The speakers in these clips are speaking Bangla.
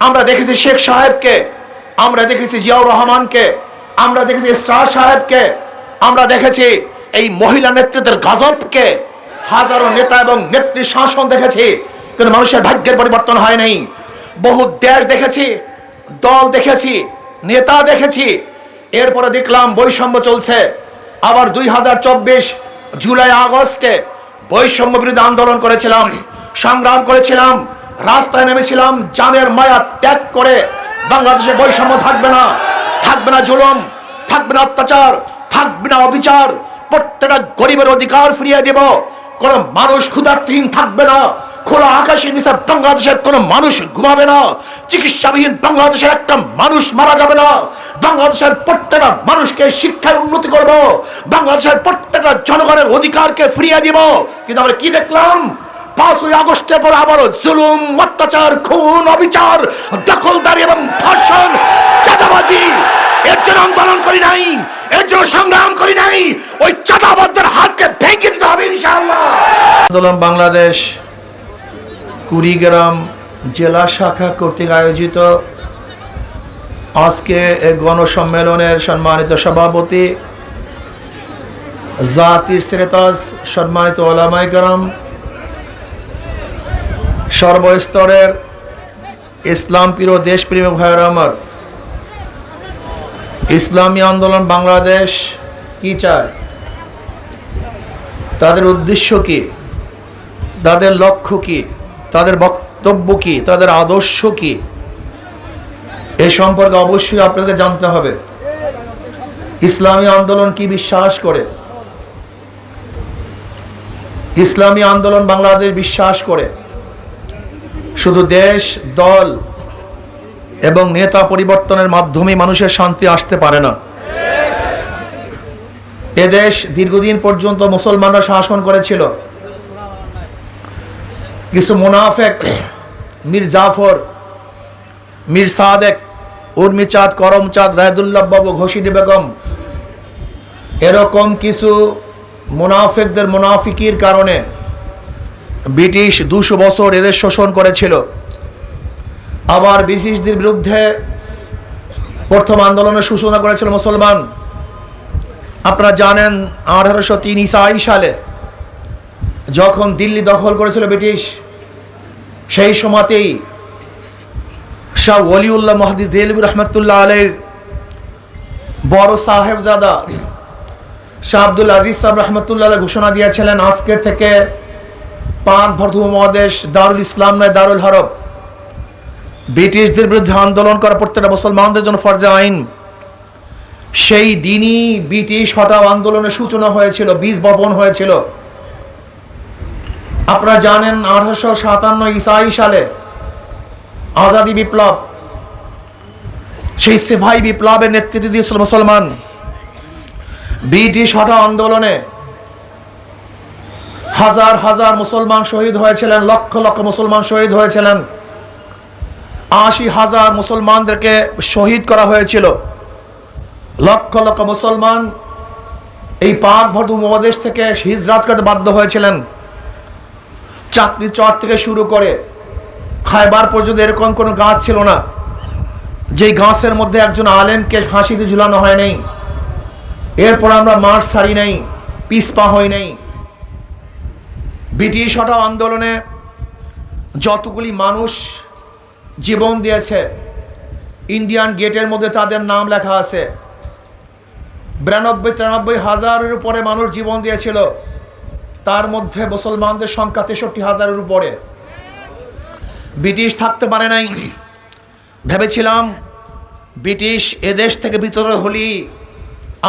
আমরা দেখেছি শেখ সাহেবকে, আমরা দেখেছি জিয়াউর রহমানকে, আমরা দেখেছি শাহ সাহেবকে, আমরা দেখেছি এই মহিলা নেতৃত্বের গজবকে, হাজারো নেতা এবং নেত্রী শাসন দেখেছি, কিন্তু মানুষের ভাগ্যের পরিবর্তন হয় নাই। বহু দেশ দেখেছি, দল দেখেছি, নেতা দেখেছি, এরপরে দেখলাম বৈষম্য চলছে। আবার 2024 জুলাই আগস্টে বৈষম্য বিরোধী আন্দোলন করেছিলাম, সংগ্রাম করেছিলাম, রাস্তায় নেমেছিলাম জানের মায়া ত্যাগ করে। বাংলাদেশে বৈষম্য থাকবে না, থাকবে না জুলুম, থাকবে না অত্যাচার, থাকবে না অবিচার, প্রত্যেকটা গরিবের অধিকার ফিরিয়ে দেব। কোন মানুষ ক্ষুধার্তহীন থাকবে না, খোলা আকাশের নিচে বাংলাদেশের কোন মানুষ ঘুমাবে না, চিকিৎসাবিহীন বাংলাদেশের একটা মানুষ মারা যাবে না, বাংলাদেশের প্রত্যেকটা মানুষকে শিক্ষায় উন্নতি করব, বাংলাদেশের প্রত্যেকটা জনগণের অধিকারকে ফিরিয়ে দিব। কিন্তু আমরা কি দেখলাম? 5ই আগস্টের পর আবারও জুলুম, অত্যাচার, খুন, অবিচার, দখলদারি এবং ধর্ষণ, চাঁদাবাজি। এর জন্য আন্দোলন করি নাই, এর জন্য সংগ্রাম করি নাই, ওই চাঁদাবাজদের হাতকে ভেঙে দিতে হবে ইনশাআল্লাহ। আন্দোলন বাংলাদেশ কুড়িগ্রাম জেলা শাখা কর্তৃক আয়োজিত আজকে এই গণসম্মেলনের সম্মানিত সভাপতি, জাতির সেরেতাজ, সম্মানিত ওলামায়ে কেরাম, সর্বস্তরের ইসলাম প্রিয় দেশপ্রেমিক ভাইয়েরা আমার, ইসলামী আন্দোলন বাংলাদেশ কি চায়, তাদের উদ্দেশ্য কি, তাদের লক্ষ্য কি, তাদের বক্তব্য কি, তাদের আদর্শ কি, এ সম্পর্কে অবশ্যই আপনাদের জানতে হবে। ইসলামী আন্দোলন কি বিশ্বাস করে? ইসলামী আন্দোলন বাংলাদেশ বিশ্বাস করে শুধু দেশ, দল এবং নেতা পরিবর্তনের মাধ্যমে মানুষের শান্তি আসতে পারে না। এদেশ দীর্ঘদিন পর্যন্ত মুসলমানরা শাসন করেছিল। কিছু মুনাফেক, মীর জাফর, মীর সাদেক, উর্মিচাঁদ, করমচাঁদ, রায়দুল্লাহ বাবু, ঘোষিনী বেগম, এরকম কিছু মুনাফেকদের মুনাফিকির কারণে ব্রিটিশ 200 বছর এদের শোষণ করেছিল। আবার ব্রিটিশদের বিরুদ্ধে প্রথম আন্দোলনের সূচনা করেছিল মুসলমান। আপনারা জানেন 1803 ঈসাই সালে যখন দিল্লি দখল করেছিল ব্রিটিশ, সেই সময়তেই শাহ ওলিউল্লাহ মুহাদ্দিস দেহলভী রহমতুল্লাহ আলাইহির বড় সাহেবজাদা শাহ আব্দুল আজিজ সাহেব রহমতুল্লাহ আলাইহি ঘোষণা দিয়েছিলেন, আজকের থেকে পাক ভারত উপমহাদেশ দারুল ইসলাম নয় দারুল হরব। ব্রিটিশদের বিরুদ্ধে আন্দোলন করা প্রত্যেকটা মুসলমানদের জন্য ফরজে আইন। সেই দিনই ব্রিটিশ হটাও আন্দোলনের সূচনা হয়েছিল, বীজ বপন হয়েছিল। আপনারা জানেন 1857 ঈসাই সালে আজাদি বিপ্লব, সেই সিপাহী বিপ্লবের নেতৃত্ব দিয়েছিল মুসলমান। ব্রিটিশ হটাও আন্দোলনে হাজার হাজার মুসলমান শহীদ হয়েছিলেন, লক্ষ লক্ষ মুসলমান শহীদ হয়েছিলেন। 80,000 মুসলমানদেরকে শহীদ করা হয়েছিল। লক্ষ লক্ষ মুসলমান এই পাক ভারত উপমহাদেশ থেকে হিজরত করতে বাধ্য হয়েছিলেন। চাকরি চর থেকে শুরু করে খায়বার পর্যন্ত এরকম কোনো গাছ ছিল না যেই গাছের মধ্যে একজন আলেমকে ফাঁসিতে ঝুলানো হয় নাই। এরপর আমরা মাঠ ছাড়ি নাই, পিছপা হই নাই। ব্রিটিশ হটাও আন্দোলনে যতগুলি মানুষ জীবন দিয়েছে, ইন্ডিয়ান গেটের মধ্যে তাদের নাম লেখা আছে। 92-93 হাজারের উপরে মানুষ জীবন দিয়েছিল, তার মধ্যে মুসলমানদের সংখ্যা 63,000-এর উপরে। ব্রিটিশ থাকতে পারে নাই। ভেবেছিলাম ব্রিটিশ এদেশ থেকে ভিতরে হলেই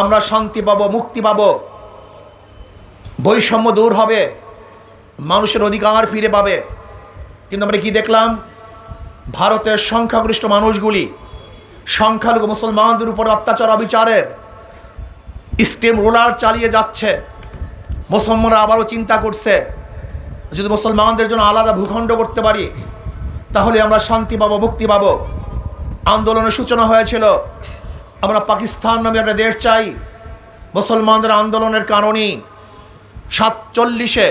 আমরা শান্তি পাবো, মুক্তি পাবো, বৈষম্য দূর হবে, মানুষের অধিকার ফিরে পাবে। কিন্তু আমরা কি দেখলাম? ভারতের সংখ্যাগরিষ্ঠ মানুষগুলি সংখ্যালঘু মুসলমানদের উপর অত্যাচার, অবিচারের স্টিম রোলার চালিয়ে যাচ্ছে। মুসলমানরা আবারও চিন্তা করছে, যদি মুসলমানদের জন্য আলাদা ভূখণ্ড করতে পারি তাহলে আমরা শান্তি পাবো, মুক্তি পাবো। আন্দোলনের সূচনা হয়েছিল, আমরা পাকিস্তান নামে একটা দেশ চাই। মুসলমানদের আন্দোলনের কারণেই 47-এ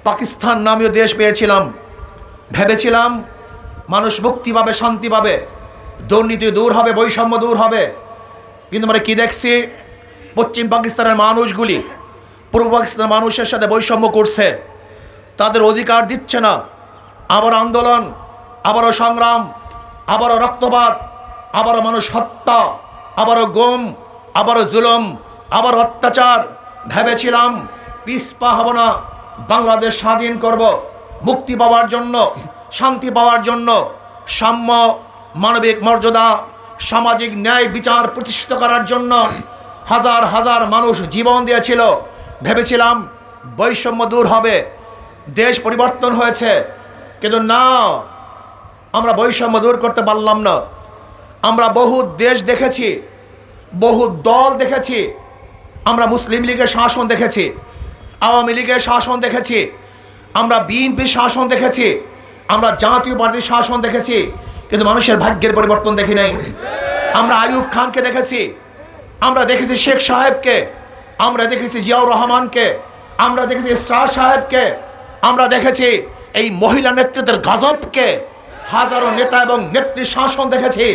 পাকিস্তান নামীয় দেশ পেয়েছিলাম। ভেবেছিলাম মানুষ মুক্তি পাবে, শান্তি পাবে, দুর্নীতি দূর হবে, বৈষম্য দূর হবে। কিন্তু আমরা কি দেখছি, পশ্চিম পাকিস্তানের মানুষগুলি পূর্ব পাকিস্তানের মানুষের সাথে বৈষম্য করছে, তাদের অধিকার দিচ্ছে না। আবার আন্দোলন, আবারও সংগ্রাম, আবারও রক্তপাত, আবারও মানুষ হত্যা, আবারও গুম, আবারও জুলুম, আবারও অত্যাচার। ভেবেছিলাম পিছপা হব না, বাংলাদেশ স্বাধীন করব, মুক্তি পাওয়ার জন্য, শান্তি পাওয়ার জন্য, সাম্য, মানবিক মর্যাদা, সামাজিক ন্যায় বিচার প্রতিষ্ঠিত করার জন্য হাজার হাজার মানুষ জীবন দিয়েছিল। ভেবেছিলাম বৈষম্য দূর হবে, দেশ পরিবর্তন হয়েছে। কিন্তু না, আমরা বৈষম্য দূর করতে পারলাম না। আমরা বহু দেশ দেখেছি, বহু দল দেখেছি। আমরা মুসলিম লীগের শাসন দেখেছি, আওয়ামী লীগের শাসন দেখেছি, আমরা বিএনপির শাসন দেখেছি, আমরা জাতীয় পার্টির শাসন দেখেছি, কিন্তু মানুষের ভাগ্যের পরিবর্তন দেখি নাই। আমরা আইয়ুব খানকে দেখেছি, আমরা দেখেছি শেখ সাহেবকে, আমরা দেখেছি জিয়াউর রহমানকে, আমরা দেখেছি শাহ সাহেবকে, আমরা দেখেছি এই মহিলা নেতৃত্বের গজবকে। হাজারো নেতা এবং নেত্রীর শাসন দেখেছি,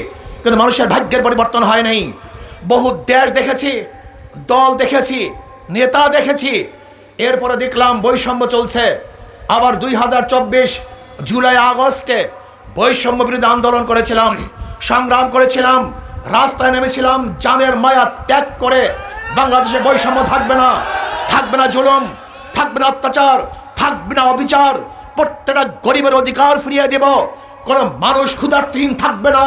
কিন্তু মানুষের ভাগ্যের পরিবর্তন হয় নাই। বহু দেশ দেখেছি, দল দেখেছি, নেতা দেখেছি, এরপরে দেখলাম বৈষম্য চলছে। আবার 2024 জুলাই আগস্টে বৈষম্য বিরোধী আন্দোলন করেছিলাম, সংগ্রাম করেছিলাম, রাস্তায় নেমেছিলাম জানের মায়া ত্যাগ করে। বাংলাদেশে বৈষম্য থাকবে না, থাকবে না জুলুম, থাকবে না অত্যাচার, থাকবে না অবিচার। প্রত্যেকটা গরিবের অধিকার ফিরিয়ে দেব। কোনো মানুষ ক্ষুধার্তহীন থাকবে না,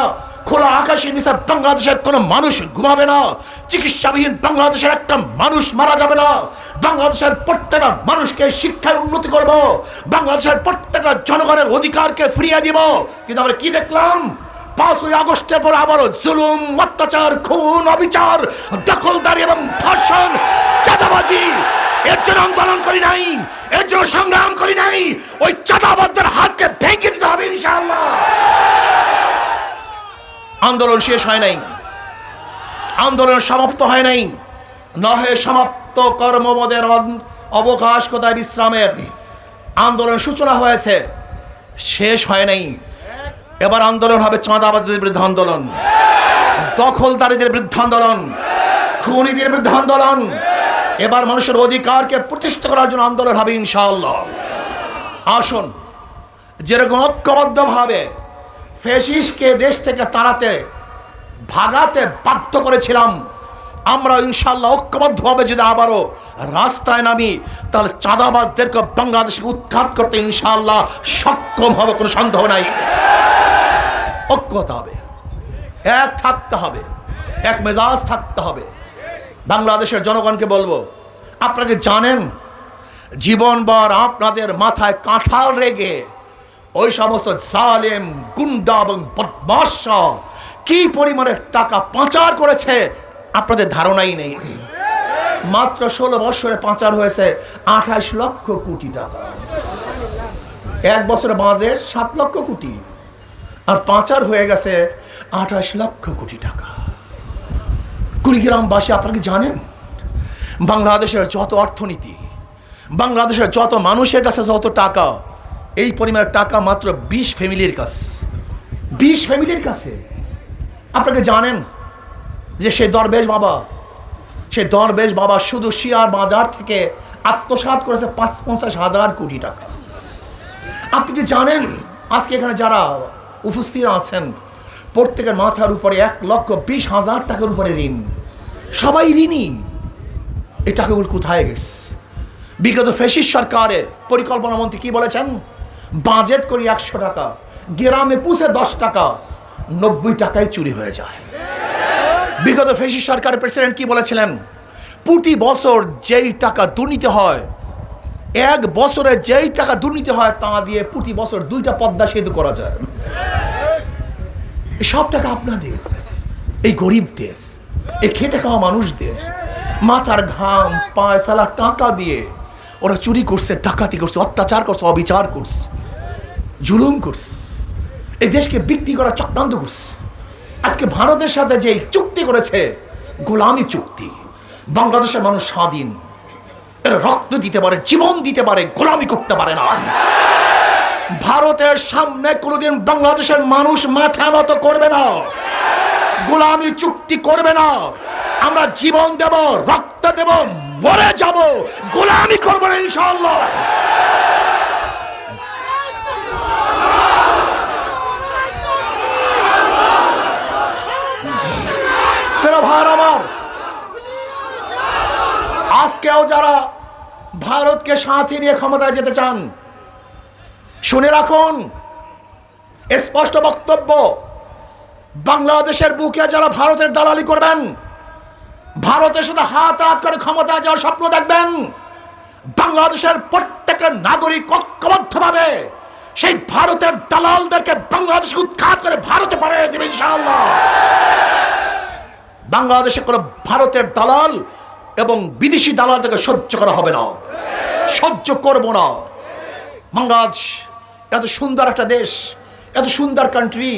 খোলা আকাশের নিচে বাংলাদেশের কোনো মানুষ ঘুমাবে না, চিকিৎসাবিহীন বাংলাদেশের একটা মানুষ মারা যাবে না। বাংলাদেশের প্রত্যেকটা মানুষকে শিক্ষায় উন্নতি করব, বাংলাদেশের প্রত্যেকটা জনগণের অধিকারকে ফিরিয়ে দিব। কিন্তু আমরা কি দেখলাম, 5ই আগস্টের পর আবারও জুলুম, অত্যাচার, খুন, অবিচার, দখলদারি এবং ধর্ষণ, চাঁদাবাজি। এর জন্য আন্দোলন করি নাই, এর জন্য সংগ্রাম করি নাই। ওই চাঁদাবাজদের হাতকে ভেঙে দিতে হবে ইনশাআল্লাহ। আন্দোলন শেষ হয় নাই, আন্দোলন সমাপ্ত হয় নাই। নহে সমাপ্ত কর্মমদের অবকাশ কোথায় বিশ্রামের। আন্দোলন সূচনা হয়েছে, শেষ হয় নাই। এবার আন্দোলন হবে চাঁদাবাজদের বিরুদ্ধে আন্দোলন, দখলদারীদের বিরুদ্ধে আন্দোলন, খুনিদের বিরুদ্ধে আন্দোলন। এবার মানুষের অধিকারকে প্রতিষ্ঠিত করার জন্য আন্দোলন হবে ইনশাআল্লাহ। আসুন, যেরকম ঐক্যবদ্ধভাবে ফ্যাসিস্টকে দেশ থেকে তাড়াতে, ভাগাতে বাধ্য করেছিলাম, আমরা ইনশাআল্লাহ ঐক্যবদ্ধভাবে যদি আবারও রাস্তায় নামি, তাহলে চাঁদাবাজদেরকে বাংলাদেশে উৎখাত করতে ইনশাআল্লাহ সক্ষম হবে, কোনো সন্দেহ নাই। ঐক্য হতে হবে, এক থাকতে হবে, এক মেজাজ থাকতে হবে। বাংলাদেশের জনগণকে বলবো, আপনারা জানেন জীবনভর আপনাদের মাথায় কাঁঠাল রেগে ওই সমস্ত জালেম, গুন্ডা এবং বদমাশরা কি পরিমাণে টাকা পাচার করেছে আপনাদের ধারণাই নেই। মাত্র 16 বছরে পাচার হয়েছে 28 লক্ষ কোটি টাকা। এক বছরে বাজেট 7 লক্ষ কোটি, আর পাচার হয়ে গেছে 28 লক্ষ কোটি টাকা। কুড়িগ্রামবাসী আপনারা কি জানেন, বাংলাদেশের যত অর্থনীতি, বাংলাদেশের যত মানুষের কাছে যত টাকা, এই পরিমাণের টাকা মাত্র 20 ফ্যামিলির কাছে। 20 ফ্যামিলির কাছে। আপনাকে জানেন যে সেই দরবেশ বাবা শুধু শেয়ার বাজার থেকে আত্মসাৎ করেছে 50 হাজার কোটি টাকা। আপনি কি জানেন আজকে এখানে যারা উপস্থিত আছেন, প্রত্যেকের মাথার উপরে 1,20,000 টাকার উপরে ঋণ। সবাই ঋণী। এই টাকাগুলো কোথায় গেছে? বিগত ফ্যাসিস্ট সরকারের পরিকল্পনা মন্ত্রী কি বলেছেন? বাজেট করি 100 টাকা, গ্রামে পুষে 10 টাকা, 90 টাকায় চুরি হয়ে যায়। বিগত ফ্যাসিস্ট সরকারের প্রেসিডেন্ট কি বলেছিলেন? প্রতি বছর যেই টাকা দুর্নীতি হয়, এক বছরে যেই টাকা দুর্নীতি হয়, তা দিয়ে প্রতি বছর 2টা পদ্মা সেতু করা যায়। সব টাকা আপনাদের, এই গরিবদের, এই খেটে খাওয়া মানুষদের মাথার ঘাম পায়ে ফেলা টাকা দিয়ে ওরা চুরি করছে, ডাকাতি করছে, অত্যাচার করছে, অবিচার করছে, জুলুম করছে, এই দেশকে বিক্রি করার চক্রান্ত করছে। আজকে ভারতের সাথে যে চুক্তি করেছে, গোলামি চুক্তি। বাংলাদেশের মানুষ স্বাধীন, এরা রক্ত দিতে পারে, জীবন দিতে পারে, গোলামি করতে পারে না। ভারতের সামনে কোনোদিন বাংলাদেশের মানুষ মাথা নত করবে না, গোলামি চুক্তি করবে না। আমরা জীবন দেব, রক্ত দেব, মরে যাব, গোলামি করবো না ইনশাআল্লাহ। ভাইরা আমার, আজকেও যারা ভারতকে সাথে নিয়ে ক্ষমতায় যেতে চান, শুনে রাখুন স্পষ্ট বক্তব্য, বাংলাদেশের বুকে যারা ভারতের দালালি করবেন, ভারতের সাথে হাত হাত করে ক্ষমতায় যাওয়ার স্বপ্ন দেখবেন, বাংলাদেশের প্রত্যেকটা নাগরিক ঐক্যবদ্ধভাবে সেই ভারতের দালালদেরকে বাংলাদেশকে উৎখাত করে ভারতে পাঠিয়ে দেবে ইনশাআল্লাহ। বাংলাদেশে কোনো ভারতের দালাল এবং বিদেশি দালালদেরকে সহ্য করা হবে না, সহ্য করব না। বাংলাদেশ এত সুন্দর একটা দেশ, এত সুন্দর কান্ট্রি,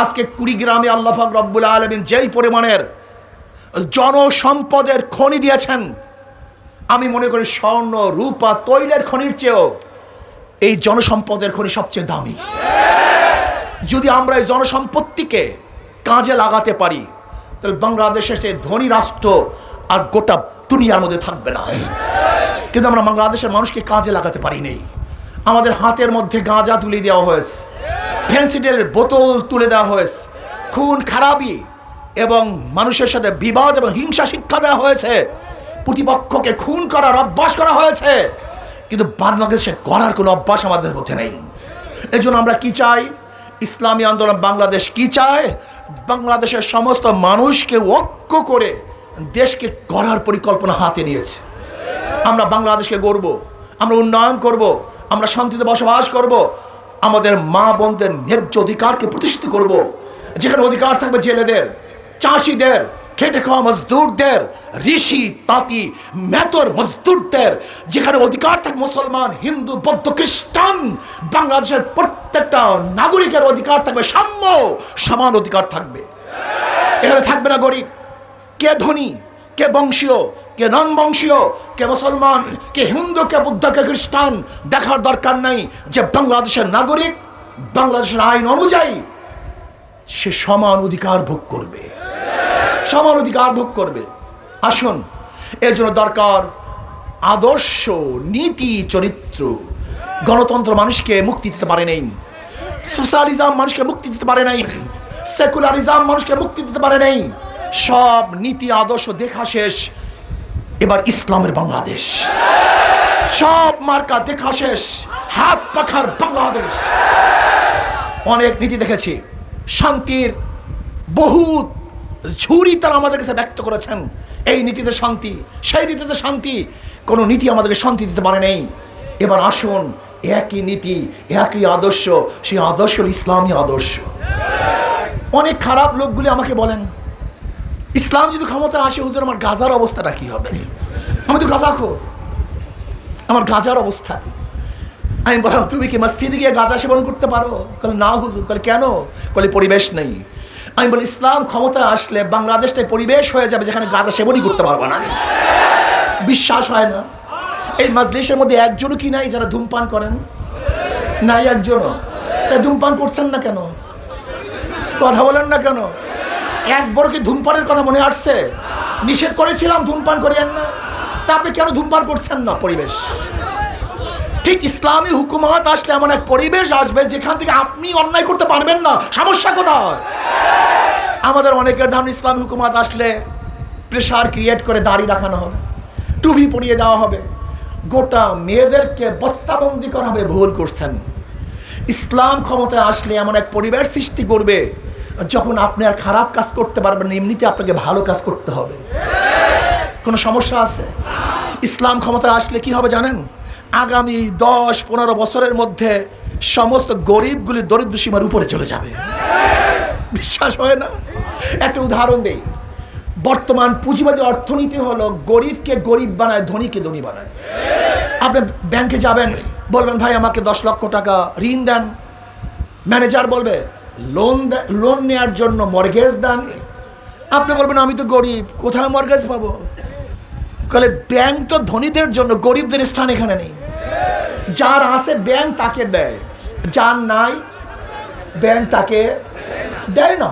আজকে কুড়িগ্রামে আল্লাহ পাক রব্বুল আলামিন যেই পরিমাণের জনসম্পদের খনি দিয়েছেন, আমি মনে করি স্বর্ণ রূপা তৈলের খনির চেয়েও এই জনসম্পদের খনি সবচেয়ে দামি। যদি আমরা এই জনসম্পত্তিকে কাজে লাগাতে পারি, তাহলে বাংলাদেশের সেই ধনী রাষ্ট্র আর গোটা দুনিয়ার মধ্যে থাকবে না। কিন্তু আমরা বাংলাদেশের মানুষকে কাজে লাগাতে পারি নাই। আমাদের হাতের মধ্যে গাঁজা তুলে দেওয়া হয়েছে, ফেন্সিডিলের বোতল তুলে দেওয়া হয়েছে, খুন খারাপি এবং মানুষের সাথে বিবাদ এবং হিংসা শিক্ষা দেওয়া হয়েছে, প্রতিপক্ষকে খুন করার অভ্যাস করা হয়েছে। কিন্তু বাংলাদেশে করার কোনো অভ্যাস আমাদের মধ্যে নেই। এই জন্য আমরা কি চাই? ইসলামী আন্দোলন বাংলাদেশ কি চায়? বাংলাদেশের সমস্ত মানুষকে ঐক্য করে দেশকে গড়ার পরিকল্পনা হাতে নিয়েছে। আমরা বাংলাদেশকে গড়ব, আমরা উন্নয়ন করব, আমরা শান্তিতে বসবাস করব, আমাদের মা বোনদের ন্যায্য অধিকারকে প্রতিষ্ঠিত করব। যেখানে অধিকার থাকবে জেলেদের, চাষিদের, খেটে খাওয়া মজদুরদের, ঋষি তাঁতি মেতর মজদুরদের, যেখানে অধিকার থাকবে মুসলমান, হিন্দু, বৌদ্ধ, খ্রিস্টান, বাংলাদেশের প্রত্যেকটা নাগরিকের অধিকার থাকবে সাম্য, সমান অধিকার থাকবে। এখানে থাকবে না গরিব, কে ধনী, কে বংশীয়, কে নন বংশীয়, কে মুসলমান, কে হিন্দু, কে বুদ্ধ, কে খ্রিস্টান, দেখার দরকার নাই। যে বাংলাদেশের নাগরিক, বাংলাদেশের আইন অনুযায়ী সে সমান অধিকার ভোগ করবে, সমান অধিকার ভোগ করবে। আসুন, এর জন্য দরকার আদর্শ, নীতি, চরিত্র। গণতন্ত্র মানুষকে মুক্তি দিতে পারে নাই, সোশ্যালিজম মানুষকে মুক্তি দিতে পারে নাই, সেকুলারিজম মানুষকে মুক্তি দিতে পারে নাই। সব নীতি আদর্শ দেখা শেষ, এবার ইসলামের বাংলাদেশ। সব মার্কা দেখা শেষ, হাত পাখার বাংলাদেশ। অনেক নীতি দেখেছি, শান্তির বহুত ঝুরি তারা আমাদের কাছে ব্যক্ত করেছেন। এই নীতিতে শান্তি, সেই নীতিতে শান্তি, কোনো নীতি আমাদেরকে শান্তি দিতে পারে নেই। এবার আসুন, একই নীতি, একই আদর্শ, সেই আদর্শ ইসলামী আদর্শ। অনেক খারাপ লোকগুলি আমাকে বলেন, ইসলাম যদি ক্ষমতায় আসে, হুজুর আমার গাজার অবস্থাটা কি হবে? আমি তো গাঁজাখোর, আমার গাঁজার অবস্থা। আমি বললাম, তুমি কি মসজিদে গিয়ে গাঁজা সেবন করতে পারো? বলে না হুজুর। বলে কেন? বলে পরিবেশ নেই। আমি বলি, ইসলাম ক্ষমতায় আসলে বাংলাদেশটাই পরিবেশ হয়ে যাবে যেখানে গাঁজা সেবনই করতে পারবো না। বিশ্বাস হয় না? এই মাজলিসের মধ্যে একজনও কি নাই যারা ধূমপান করেন? নাই একজনও। তাই ধূমপান করছেন না কেন? কথা বলেন না কেন? একবার কি ধূমপানের কথা মনে আসছে? নিষেধ করেছিলাম ধূমপান করিয়েন না, তা আপনি কেন ধূমপান করছেন না? পরিবেশ। ঠিক ইসলামী হুকুমত আসলে এমন এক পরিবেশ আসবে যেখান থেকে আপনি অন্যায় করতে পারবেন না। সমস্যা কোথায়? আমাদের অনেকের ধারণা ইসলামী হুকুমত আসলে প্রেশার ক্রিয়েট করে দাড়ি রাখানো হবে, টুপি পরিয়ে দেওয়া হবে, গোটা মেয়েদেরকে বস্তাবন্দি করা হবে। ভুল করছেন। ইসলাম ক্ষমতায় আসলে এমন এক পরিবেশ সৃষ্টি করবে যখন আপনি আর খারাপ কাজ করতে পারবেন না, এমনিতে আপনাকে ভালো কাজ করতে হবে। কোনো সমস্যা আছে? ইসলাম ক্ষমতায় আসলে কি হবে জানেন? আগামী 10-15 বছরের মধ্যে সমস্ত গরিবগুলি দরিদ্র সীমার উপরে চলে যাবে। বিশ্বাস হয় না? একটা উদাহরণ দেই। বর্তমান পুঁজিবাদী অর্থনীতি হলো গরিবকে গরিব বানায়, ধনীকে ধনী বানায়। আপনি ব্যাংকে যাবেন, বলবেন ভাই আমাকে 10 লক্ষ টাকা ঋণ দেন। ম্যানেজার বলবে লোন নেওয়ার জন্য মর্গেজ দেন। আপনি বলবেন আমি তো গরিব, কোথায় মর্গেজ পাবো? বলে ব্যাংক তো ধনীদের জন্য, গরিবদের স্থান এখানে নেই। যার আছে ব্যাংক তাকে দেয়। যার নাই ব্যাংক তাকে দেয় না।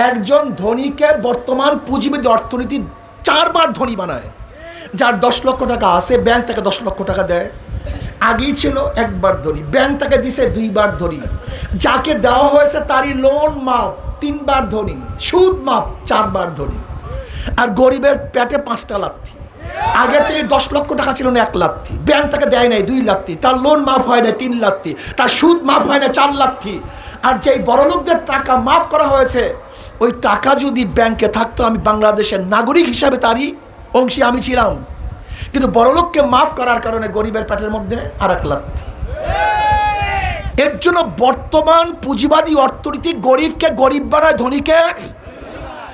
একজন ধনীকে বর্তমান পুঁজিবাদী অর্থনীতি 4 বার ধনী বানায়। যার 10 লক্ষ টাকা আছে, ব্যাংক তাকে 10 লক্ষ টাকা দেয়। আগেই ছিল 1 বার ধনী, ব্যাংক তাকে দিছে 2 বার ধনী। যাকে দেওয়া হয়েছে তারই লোন মাপ 3 বার ধনী, সুদ মাপ 4 বার ধনী। আর গরিবের পেটে 5টা লাথি। আগের থেকে 10 লক্ষ টাকা ছিল না 1 লাথি, ব্যাংক তাকে দেয় নাই 2 লাথি, তার লোন মাফ হয় না 3 লাথি, তার সুদ মাফ হয় না 4 লাথি। আর যেই বড় লোকদের টাকা মাফ করা হয়েছে, ওই টাকা যদি ব্যাংকে থাকতো, আমি বাংলাদেশের নাগরিক হিসাবে তারই অংশী আমি ছিলাম। কিন্তু বড়লোককে মাফ করার কারণে গরিবের পেটের মধ্যে আর 1 লাথি। এর জন্য বর্তমান পুঁজিবাদী অর্থনীতি গরিবকে গরিব বানায়, ধনীকে।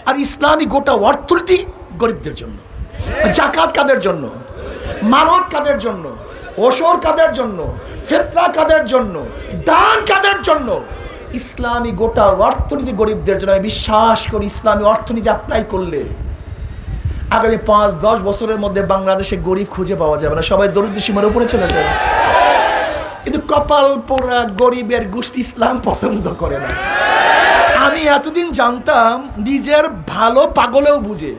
আর ইসলামী গোটা অর্থনীতি গরিবদের জন্য। জাকাত কাদের জন্য? মানত কাদের জন্য? ওসর কাদের জন্য? ফিতরা কাদের জন্য? দান কাদের জন্য? ইসলামী গোটা অর্থনীতি গরিবদের জন্য। আমি বিশ্বাস করি ইসলামী অর্থনীতি অ্যাপ্লাই করলে আগামী 5-10 বছরের মধ্যে বাংলাদেশে গরিব খুঁজে পাওয়া যাবে না, সবাই দরিদ্র সীমার উপরে চলে যাবে। কিন্তু কপাল পোড়া গরিবের গোষ্ঠী ইসলাম পছন্দ করে না। আমি এতদিন জানতাম নিজের ভালো পাগলেও বুঝে,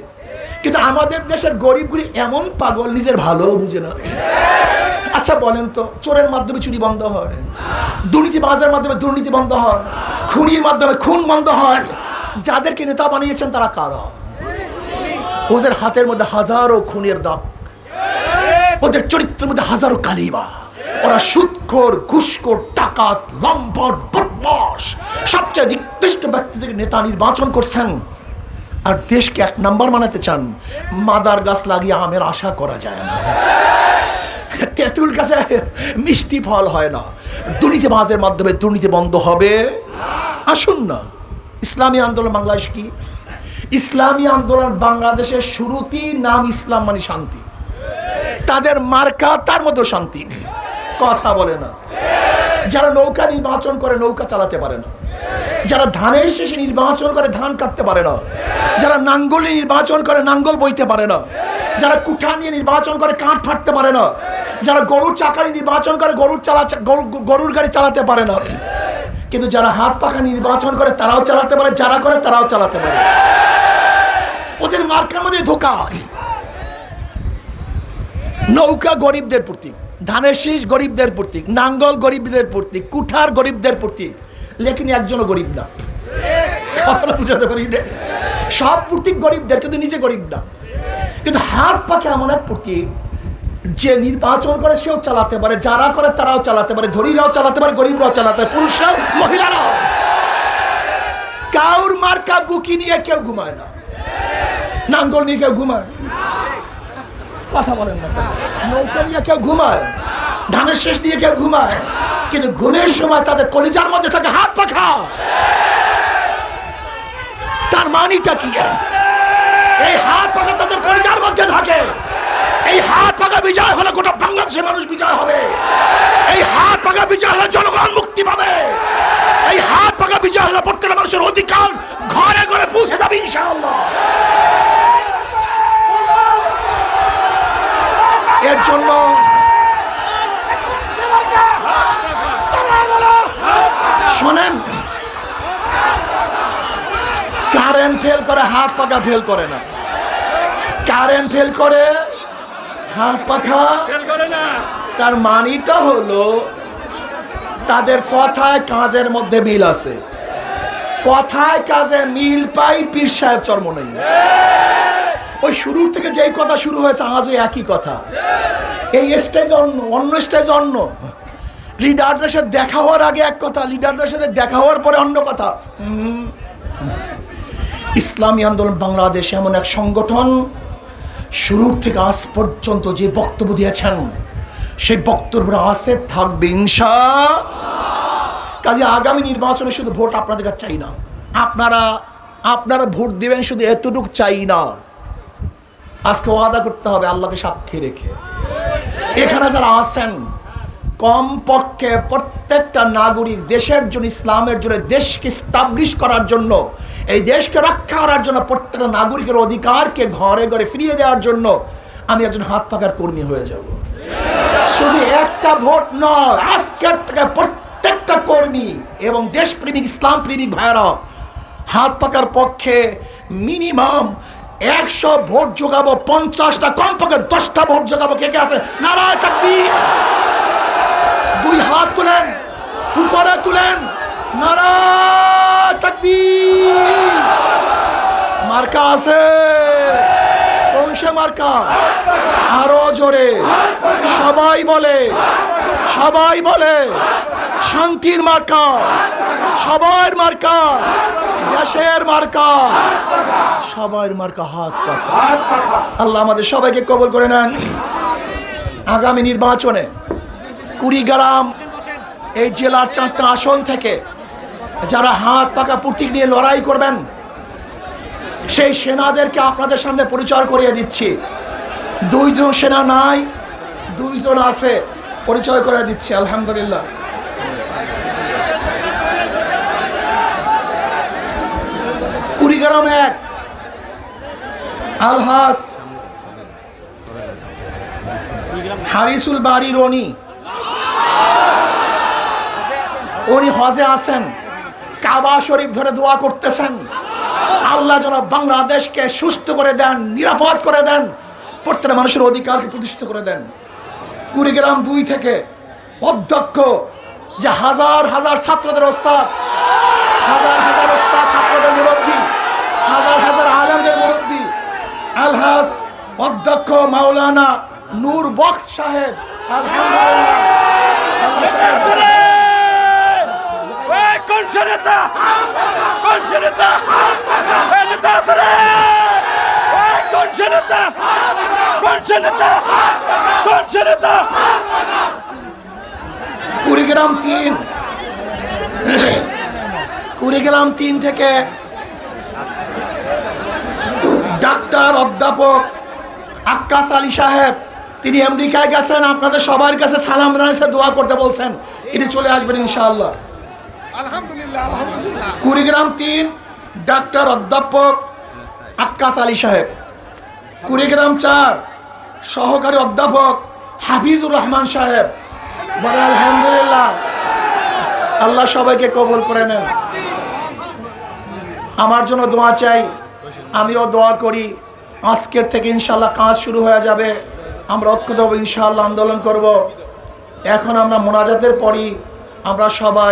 কিন্তু আমাদের দেশের গরিবগুলি এমন পাগল নিজের ভালোও বুঝে না। আচ্ছা বলেন তো, চোরের মাধ্যমে চুরি বন্ধ হয়, দুর্নীতিবাজের মাধ্যমে দুর্নীতি বন্ধ হয়, খুনির মাধ্যমে খুন বন্ধ হয়। যাদেরকে নেতা বানিয়েছেন তারা কারা? ওদের হাতের মধ্যে হাজারো খুনের দাগ, ওদের চরিত্রের মধ্যে হাজারো কালিমা। ওরা সুদখোর, ঘুষখোর, ডাকাত, লম্পট, বদমাশ, সবচেয়ে নিকৃষ্ট ব্যক্তি থেকে নেতা নির্বাচন করছেন। আর দেশকে 1 নাম্বার বানাতে চান। মাদার গাছ লাগিয়ে আমের আশা করা যায় না, তেঁতুল গাছে মিষ্টি ফল হয় না। দুর্নীতিবাজের মাধ্যমে দুর্নীতি বন্ধ হবে। আসুন না, ইসলামী আন্দোলন বাংলাদেশ কি? ইসলামী আন্দোলন বাংলাদেশের শুরুতেই নাম ইসলাম মানে শান্তি। তাদের মার্কা তার মধ্যে শান্তি, কথা বলে না। যারা নৌকা নির্বাচন করে নৌকা চালাতে পারে না, যারা ধানের শেষে নির্বাচন করে ধান কাটতে পারে না, যারা নাঙ্গল নির্বাচন করে নাঙ্গল বইতে পারে না, যারা কুঠা নিয়ে নির্বাচন করে কাঠ ফাটতে পারে না, যারা গরুর চাকারি নির্বাচন করে গরুর গাড়ি চালাতে পারে না। কিন্তু যারা হাত পাখা নির্বাচন করে তারাও চালাতে পারে, যারা করে তারাও চালাতে পারে। ওদের মার্কার মধ্যে ধোকা। নৌকা গরিবদের প্রতীক, ধানের শীষ গরিবদের প্রতীক, নাঙ্গল গরিবদের প্রতীক, কুঠার গরিবদের প্রতীক। লেকিন একজনও গরিব না, কথাটা বুঝাতে পারি না। সব প্রতীক গরিবদের, কিন্তু নিজে গরিব না। কিন্তু হাত পাখা এমন এক প্রতীক যে নির্বাচন করে সেও চালাতে পারে, যারা করে তারাও চালাতে পারে, ধনীরাও চালাতে পারে, গরিবরাও চালাতে পারে, পুরুষরাও মহিলারাও। কাউর মার্কা বুকি নিয়ে কেউ ঘুমায় না, নাঙ্গল নিয়ে কেউ ঘুমায়, কথা বলেন না। নৌকা নিয়ে কেউ ঘুমায়, ধানের শেষ নিয়ে কেউ ঘুমায়, কিন্তু ঘুমের সময় তাদের কলিজার মধ্যে থাকে হাত পাখা। তার মানিটা কি? এই হাত পাখা তাদের কলিজার মধ্যে থাকে। এই হাত পাখা বিজয় হলে গোটা বাংলাদেশের মানুষ বিজয় হবে। এই হাত পাখা বিজয় হলে জনগণ মুক্তি পাবে। এই হাত পাখা বিজয় হলে প্রত্যেকটা মানুষের অধিকার ঘরে ঘরে পৌঁছে যাবে ইনশাআল্লাহ। এর জন্য শোনেন, কারেন্ট ফেল করে, হাত পাখা ফেল করে না। কারেন্ট ফেল করে, হাত পাখা ফেল করে না। তার মানিটা হলো তাদের কথায় কাজের মধ্যে মিল আছে। কথায় কাজে মিল পাই, পীর সাহেব চর্ম নেই। ওই শুরুর থেকে যেই কথা শুরু হয়েছে আজও একই কথা। এই স্টেজ অন্য, অন্য স্টেজ অন্য। লিডারদের সাথে দেখা হওয়ার আগে এক কথা, লিডারদের সাথে দেখা হওয়ার পরে অন্য কথা। ইসলামী আন্দোলন বাংলাদেশ এমন এক সংগঠন, শুরুর থেকে আজ পর্যন্ত যে বক্তব্য দিয়েছেন সেই বক্তব্য আছে, থাকবে ইনশাআল্লাহ। কাজে আগামী নির্বাচনে শুধু ভোট আপনাদের কাছে চাই না, আপনারা ভোট দিবেন শুধু এতটুকু চাই না। আজকে ওয়াদা করতে হবে আল্লাহকে সাক্ষী রেখে, এখানে যারা আছেন কমপক্ষে প্রত্যেকটা নাগরিক দেশের জন্য, ইসলামের জন্য, দেশকে স্টাবলিশ করার জন্য, এই দেশকে রক্ষা করার জন্য, প্রত্যেকটা নাগরিকের অধিকারকে ঘরে ঘরে ফিরিয়ে দেওয়ার জন্য আমি একজন হাত পাখার কর্মী হয়ে যাব। শুধু একটা ভোট নয়, আজকের থেকে প্রত্যেক প্রত্যেকটা কর্মী এবং দেশপ্রেমিক ইসলাম প্রেমিক ভাইরা হাত পাকার পক্ষে মিনিমাম 100 ভোট যোগাবো, 50টা কমপক্ষে 10টা ভোট যোগাবো। কে কে আছে? নারায়ে তাকবীর। 2 হাত তুলেন, উপরে তুলেন, নারায়ে তাকবীর। মার্কা আছে? কোন সে মার্কা? আরো জোরে সবাই বলে, সবাই বলে শান্তির মার্কা, সবার মার্কা, দেশের মার্কা, সবার মার্কা হাত পাকা। আল্লাহ আমাদের সবাইকে কবুল করে নেন। আগামী নির্বাচনে কুড়িগ্রাম এই জেলার 4টা আসন থেকে যারা হাত পাকা প্রতীক নিয়ে লড়াই করবেন, সেই সেনাদেরকে আপনাদের সামনে পরিচয় করিয়ে দিচ্ছি। 2 জন সেনা নাই, 2 জন আছে, পরিচয় করে দিচ্ছি। আলহামদুলিল্লাহ। কুড়িগ্রাম 1 আলহাস হারিসুল বাড়ি রনি, উনি হজে আছেন, কাবা শরীফ ধরে দোয়া করতেছেন আল্লাহ যেন বাংলাদেশকে সুস্থ করে দেন, নিরাপদ করে দেন, প্রত্যেকটা মানুষের অধিকারকে প্রতিষ্ঠিত করে দেন। কুড়িগ্রাম 2 থেকে অধ্যক্ষ, যে হাজার হাজার ছাত্রদের ওস্তাদ, হাজার হাজার ওস্তাদ ছাত্রদের মুরব্বী, হাজার হাজার আলেমদের মুরব্বী, আলহাজ অধ্যক্ষ মাওলানা নূর বক্স সাহেব। আলহামদুলিল্লাহ। কোন নেতা? কোন নেতা? নেতা আছে রে? কোন নেতা? কোন নেতা? কোন নেতা? কুড়িগ্রাম 3, কুড়িগ্রাম 3 থেকে ডাক্তার অধ্যাপক আক্কাস আলী সাহেব, তিনি আমেরিকায় গেছেন, আপনাদের সবার কাছে সালাম জানিয়েছে, দোয়া করতে বলছেন, তিনি চলে আসবেন ইনশাআল্লাহ। আলহামদুলিল্লাহ, আলহামদুলিল্লাহ। কুড়িগ্রাম 3 ডাক্তার অধ্যাপক আক্কাস আলী সাহেব। কুড়িগ্রাম 4 সহকারী অধ্যাপক হাফিজুর রহমান সাহেব। বলে আলহামদুলিল্লাহ। আল্লাহ সবাইকে কবুল করে নেন। আমার জন্য দোয়া চাই, আমিও দোয়া করি। আজকের থেকে ইনশাআল্লাহ কাজ শুরু হয়ে যাবে, আমরা ঐক্যবদ্ধ ইনশাআল্লাহ আন্দোলন করব। এখন আমরা মোনাজাতের পরই আমরা সবাই